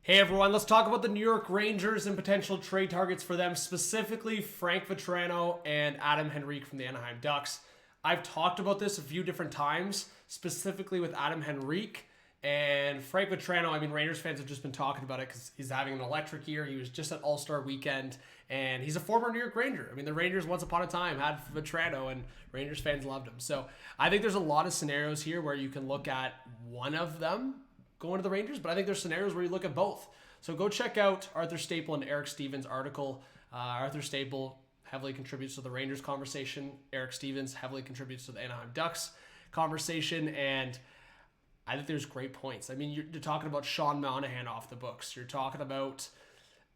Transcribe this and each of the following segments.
Hey everyone, let's talk about the New York Rangers and potential trade targets for them, specifically Frank Vatrano and Adam Henrique from the Anaheim Ducks. I've talked about this a few different times, specifically with Adam Henrique and Frank Vatrano. I mean, Rangers fans have just been talking about it because he's having an electric year. He was just at All-Star Weekend, and he's a former New York Ranger. I mean, the Rangers once upon a time had Vatrano, and Rangers fans loved him. So I think there's a lot of scenarios here where you can look at one of them going to the Rangers, but I think there's scenarios where you look at both. So go check out Arthur Staple and Eric Stevens' article. Arthur Staple heavily contributes to the Rangers conversation. Eric Stevens heavily contributes to the Anaheim Ducks conversation, and I think there's great points. I mean, you're talking about Sean Monahan off the books. You're talking about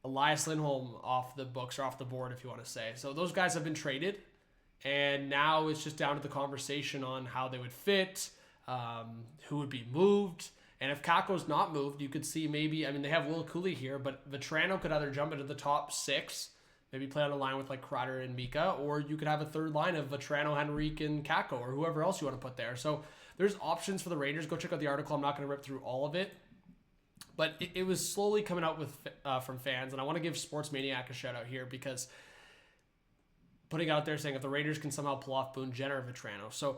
Elias Lindholm off the books or off the board, if you want to say. So those guys have been traded, and now it's just down to the conversation on how they would fit, who would be moved. And if Kakko's not moved, you could see maybe, I mean, they have Will Cooley here, but Vatrano could either jump into the top six, maybe play on a line with like Kreider and Mika, or you could have a third line of Vatrano, Henrique, and Kakko, or whoever else you want to put there. So there's options for the Rangers. Go check out the article. I'm not going to rip through all of it, but it was slowly coming out with from fans, and I want to give Sports Maniac a shout out here because putting out there saying if the Rangers can somehow pull off Boone Jenner or Vatrano. So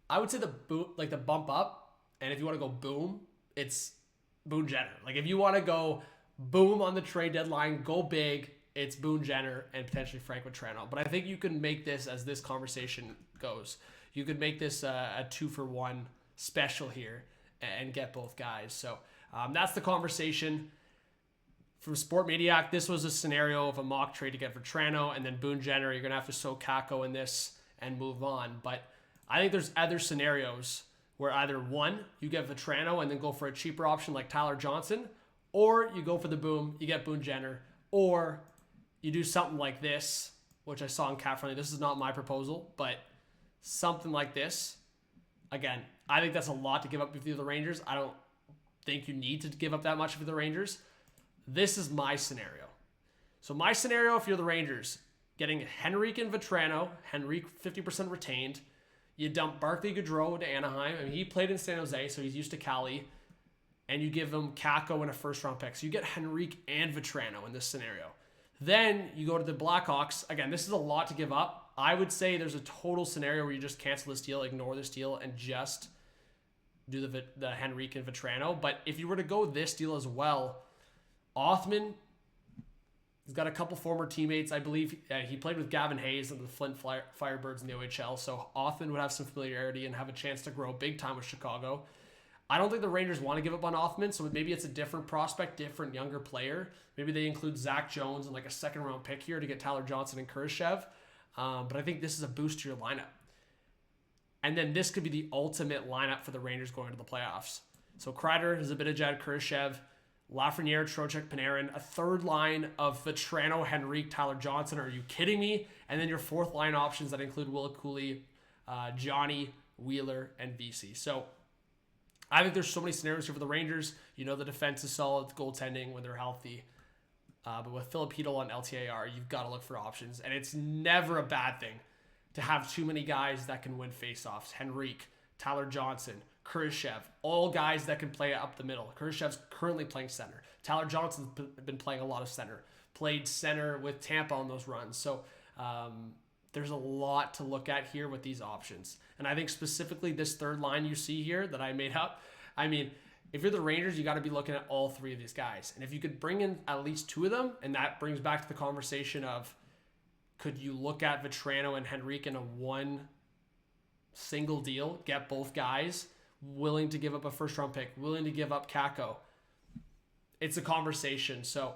I would say the bump up. And if you want to go boom, it's Boone Jenner. Like if you want to go boom on the trade deadline, go big, it's Boone Jenner and potentially Frank Vatrano. But I think you can make this, as this conversation goes, you could make this a 2-for-1 special here and get both guys. So that's the conversation. From Sport Maniac, this was a scenario of a mock trade to get Vatrano, and then Boone Jenner, you're going to have to sow Kakko in this and move on. But I think there's other scenarios where either one, you get Vatrano and then go for a cheaper option like Tyler Johnson, or you go for the boom, you get Boone Jenner, or you do something like this, which I saw in Cap Friendly. This is not my proposal, but something like this. Again, I think that's a lot to give up if you're the Rangers. I don't think you need to give up that much for the Rangers. This is my scenario. So my scenario, if you're the Rangers, getting Henrique and Vatrano, Henrique 50% retained. You dump Barclay Goodrow to Anaheim. I mean, he played in San Jose, so he's used to Cali. And you give him Kakko and a first-round pick. So you get Henrique and Vatrano in this scenario. Then you go to the Blackhawks. Again, this is a lot to give up. I would say there's a total scenario where you just cancel this deal, ignore this deal, and just do the Henrique and Vatrano. But if you were to go this deal as well, Othman, he's got a couple former teammates. I believe he played with Gavin Hayes and the Flint Firebirds in the OHL, so Othman would have some familiarity and have a chance to grow big time with Chicago. I don't think the Rangers want to give up on Othman, so maybe it's a different prospect, different younger player. Maybe they include Zach Jones and like a second-round pick here to get Tyler Johnson and Khrushchev. But I think this is a boost to your lineup. And then this could be the ultimate lineup for the Rangers going into the playoffs. So Kreider, Zibanejad, Khrushchev, Lafreniere, Trocheck, Panarin, a third line of Vatrano, Henrique, Tyler Johnson. Are you kidding me? And then your fourth line options that include Will Cooley, Johnny, Wheeler, and VC. So I think there's so many scenarios here for the Rangers. You know the defense is solid, goaltending when they're healthy. But with Filipino on LTAR, you've got to look for options. And it's never a bad thing to have too many guys that can win faceoffs. Henrique, Tyler Johnson, Khrushchev, all guys that can play up the middle. Khrushchev's currently playing center. Tyler Johnson's been playing a lot of center. Played center with Tampa on those runs. So there's a lot to look at here with these options. And I think specifically this third line you see here that I made up, I mean, if you're the Rangers, you got to be looking at all three of these guys. And if you could bring in at least two of them, and that brings back to the conversation of could you look at Vatrano and Henrique in a one single deal, get both guys, willing to give up a first-round pick, willing to give up Kakko. It's a conversation. So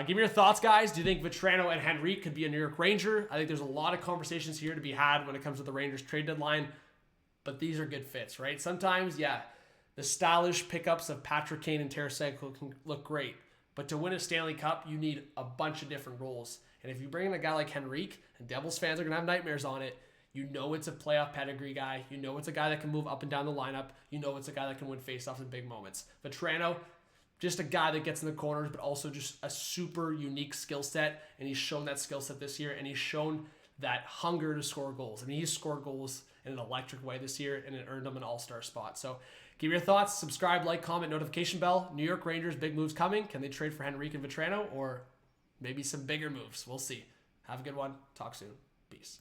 give me your thoughts, guys. Do you think Vatrano and Henrique could be a New York Ranger? I think there's a lot of conversations here to be had when it comes to the Rangers trade deadline, but these are good fits, right? Sometimes, yeah, the stylish pickups of Patrick Kane and Tarasenko can look great, but to win a Stanley Cup, you need a bunch of different roles. And if you bring in a guy like Henrique, and Devils fans are going to have nightmares on it, you know it's a playoff pedigree guy. You know it's a guy that can move up and down the lineup. You know it's a guy that can win faceoffs in big moments. Vatrano, just a guy that gets in the corners, but also just a super unique skill set. And he's shown that skill set this year, and he's shown that hunger to score goals. I mean, he's scored goals in an electric way this year, and it earned him an all-star spot. So Give your thoughts, subscribe, like, comment, notification bell. New York Rangers, big moves coming. Can they trade for Henrique and Vatrano, or maybe some bigger moves? We'll see. Have a good one. Talk soon. Peace.